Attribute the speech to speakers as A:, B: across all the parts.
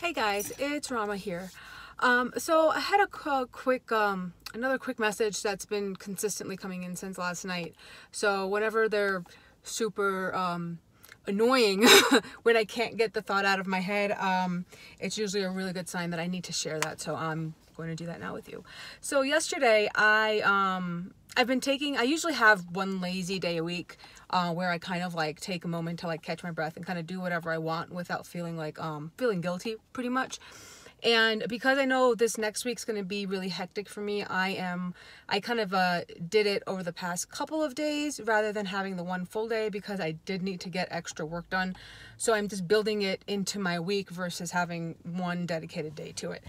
A: Hey guys, it's Rama here. So I had another quick message that's been consistently coming in since last night. So whenever they're super annoying, when I can't get the thought out of my head, it's usually a really good sign that I need to share that. So I'm going to do that now with you. So yesterday I usually have one lazy day a week where I kind of like take a moment to like catch my breath and kind of do whatever I want without feeling like feeling guilty pretty much. And because I know this next week's going to be really hectic for me, I kind of did it over the past couple of days rather than having the one full day, because I did need to get extra work done. So I'm just building it into my week versus having one dedicated day to it.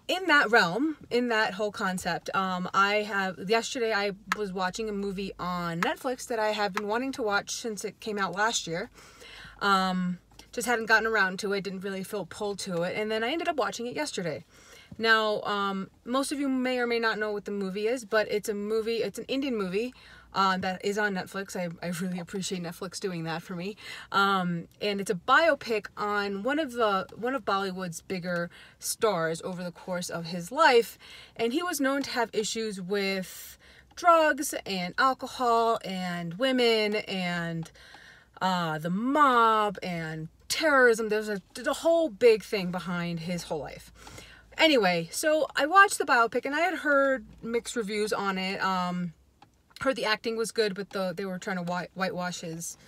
A: In that realm, in that whole concept, yesterday I was watching a movie on Netflix that I have been wanting to watch since it came out last year. Just hadn't gotten around to it, didn't really feel pulled to it, and then I ended up watching it yesterday. Now, most of you may or may not know what the movie is, but it's an Indian movie that is on Netflix. I really appreciate Netflix doing that for me. And it's a biopic on one of Bollywood's bigger stars over the course of his life, and he was known to have issues with drugs and alcohol and women and the mob and terrorism. There's a whole big thing behind his whole life. Anyway, so I watched the biopic and I had heard mixed reviews on it. Heard the acting was good, but they were trying to whitewash his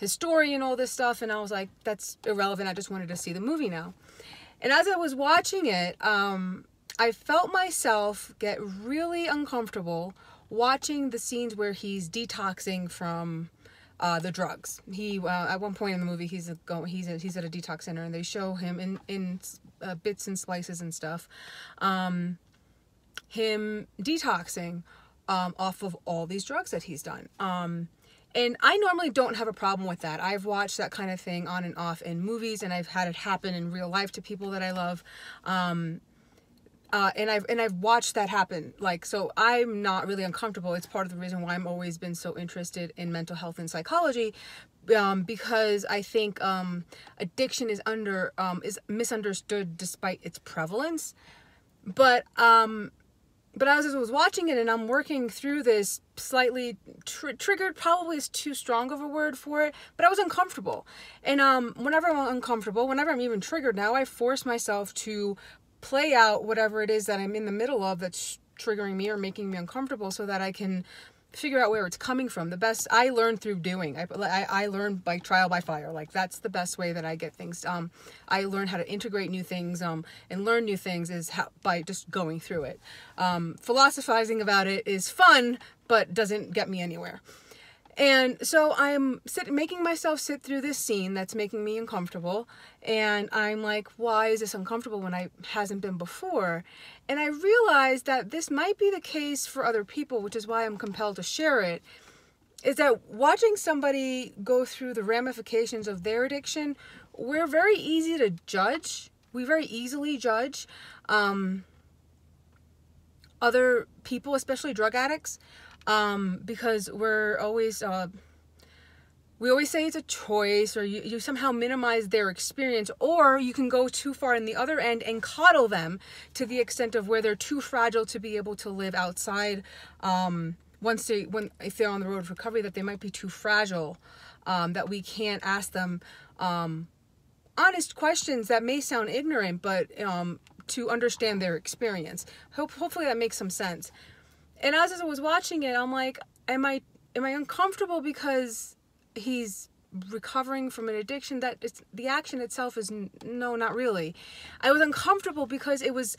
A: story and all this stuff, and I was like, that's irrelevant. I just wanted to see the movie now. And as I was watching it, I felt myself get really uncomfortable watching the scenes where he's detoxing from the drugs. He at one point in the movie he's at a detox center, and they show him in bits and slices and stuff, him detoxing off of all these drugs that he's done. And I normally don't have a problem with that. I've watched that kind of thing on and off in movies, and I've had it happen in real life to people that I love. And I've watched that happen. So I'm not really uncomfortable. It's part of the reason why I've always been so interested in mental health and psychology, because I think addiction is misunderstood despite its prevalence. But as I was watching it and I'm working through this slightly triggered, probably is too strong of a word for it, but I was uncomfortable. And whenever I'm uncomfortable, whenever I'm even triggered now, I force myself to play out whatever it is that I'm in the middle of that's triggering me or making me uncomfortable, so that I can figure out where it's coming from. The best I learn through doing. I learn by trial by fire. That's the best way that I get things. I learn how to integrate new things and learn new things by just going through it. Philosophizing about it is fun, but doesn't get me anywhere. And so I'm making myself sit through this scene that's making me uncomfortable, and I'm like, why is this uncomfortable when I hasn't been before? And I realized that this might be the case for other people, which is why I'm compelled to share it, is that watching somebody go through the ramifications of their addiction, we're very easy to judge. We very easily judge other people, especially drug addicts, because we're always we always say it's a choice, or you somehow minimize their experience, or you can go too far in the other end and coddle them to the extent of where they're too fragile to be able to live outside. If they're on the road of recovery, that they might be too fragile, that we can't ask them honest questions that may sound ignorant, but to understand their experience. Hopefully that makes some sense. And as I was watching it, I'm like, am I uncomfortable because he's recovering from an addiction? The action itself is no, not really. I was uncomfortable because it was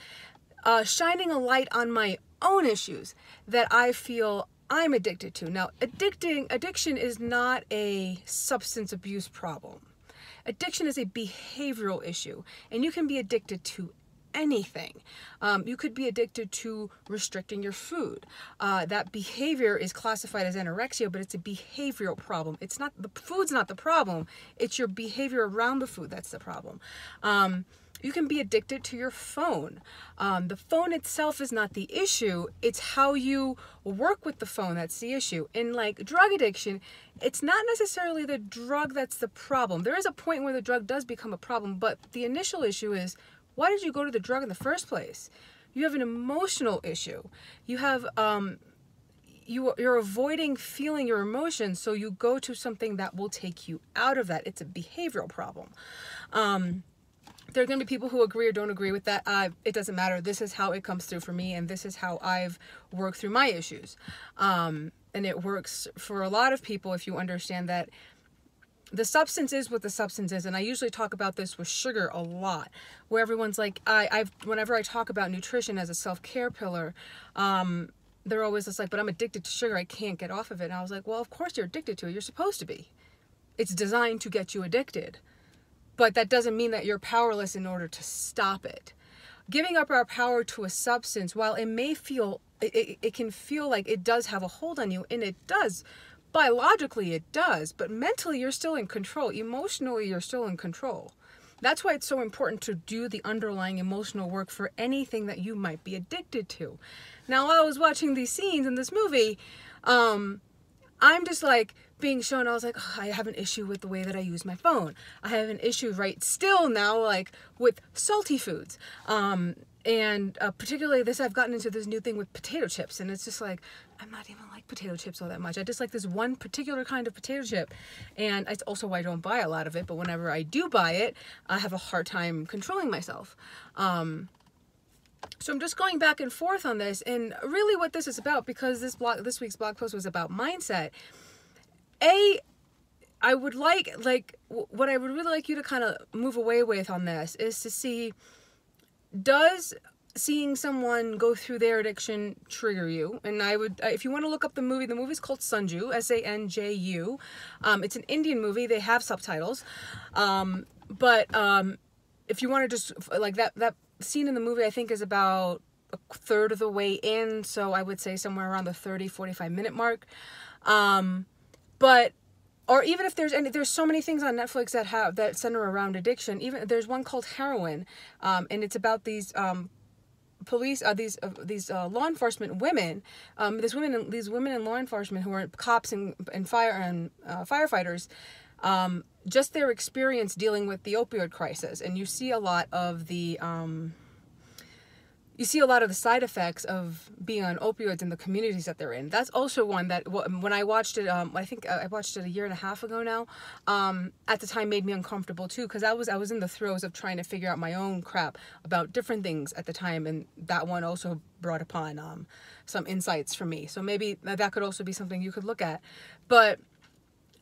A: shining a light on my own issues that I feel I'm addicted to. Now, addiction is not a substance abuse problem. Addiction is a behavioral issue, and you can be addicted to anything. You could be addicted to restricting your food. That behavior is classified as anorexia, but it's a behavioral problem. It's not, the food's not the problem. It's your behavior around the food that's the problem. You can be addicted to your phone. The phone itself is not the issue. It's how you work with the phone that's the issue. In like drug addiction, it's not necessarily the drug that's the problem. There is a point where the drug does become a problem, but the initial issue is, why did you go to the drug in the first place? You have an emotional issue. You have you're avoiding feeling your emotions, so you go to something that will take you out of that. It's a behavioral problem. There are going to be people who agree or don't agree with that. It doesn't matter. This is how it comes through for me, and this is how I've worked through my issues. And it works for a lot of people if you understand that the substance is what the substance is. And I usually talk about this with sugar a lot, where everyone's like, whenever I talk about nutrition as a self-care pillar, they're always just like, but I'm addicted to sugar. I can't get off of it. And I was like, well, of course you're addicted to it. You're supposed to be. It's designed to get you addicted. But that doesn't mean that you're powerless in order to stop it. Giving up our power to a substance, while it may feel, it can feel like it does have a hold on you, and it does. Biologically, it does. But mentally, you're still in control. Emotionally, you're still in control. That's why it's so important to do the underlying emotional work for anything that you might be addicted to. Now, while I was watching these scenes in this movie, I'm just like being shown, I was like, oh, I have an issue with the way that I use my phone. I have an issue right still now, like with salty foods. And particularly this, I've gotten into this new thing with potato chips, and it's just like, I'm not even like potato chips all that much. I just like this one particular kind of potato chip, and it's also why I don't buy a lot of it, but whenever I do buy it, I have a hard time controlling myself. So I'm just going back and forth on this, and really what this is about, because this week's blog post was about mindset. I would like what I would really like you to kind of move away with on this is to see, does seeing someone go through their addiction trigger you? And I would, if you want to look up the movie's called Sanju, S-A-N-J-U. It's an Indian movie. They have subtitles. But if you want to just, like that scene in the movie, I think is about a third of the way in. So I would say somewhere around the 30, 45 minute mark. Or even if there's so many things on Netflix that center around addiction. Even there's one called Heroin, and it's about these law enforcement women, these women in law enforcement who are cops and firefighters, just their experience dealing with the opioid crisis, and you see a lot of the side effects of being on opioids in the communities that they're in. That's also one that, when I watched it, I think I watched it a year and a half ago now, at the time made me uncomfortable too, because I was in the throes of trying to figure out my own crap about different things at the time, and that one also brought upon some insights for me. So maybe that could also be something you could look at. But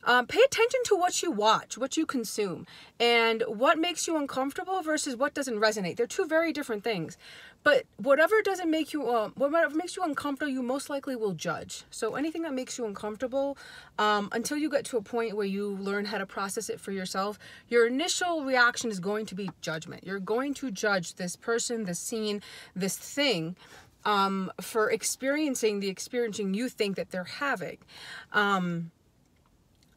A: pay attention to what you watch, what you consume, and what makes you uncomfortable versus what doesn't resonate. They're two very different things. But whatever makes you uncomfortable, you most likely will judge. So anything that makes you uncomfortable, until you get to a point where you learn how to process it for yourself, your initial reaction is going to be judgment. You're going to judge this person, this scene, this thing, for experiencing the experiencing you think that they're having.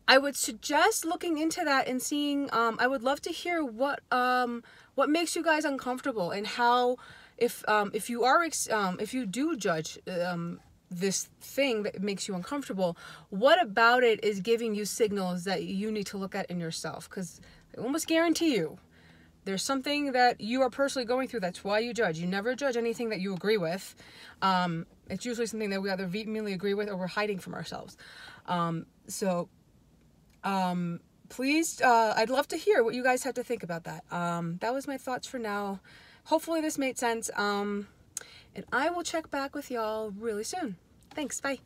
A: I would suggest looking into that and seeing, I would love to hear what makes you guys uncomfortable, and how, if you do judge this thing that makes you uncomfortable, what about it is giving you signals that you need to look at in yourself? Because I almost guarantee you, there's something that you are personally going through. That's why you judge. You never judge anything that you agree with. It's usually something that we either vehemently agree with or we're hiding from ourselves. Please, I'd love to hear what you guys have to think about that. That was my thoughts for now. Hopefully this made sense. And I will check back with y'all really soon. Thanks. Bye.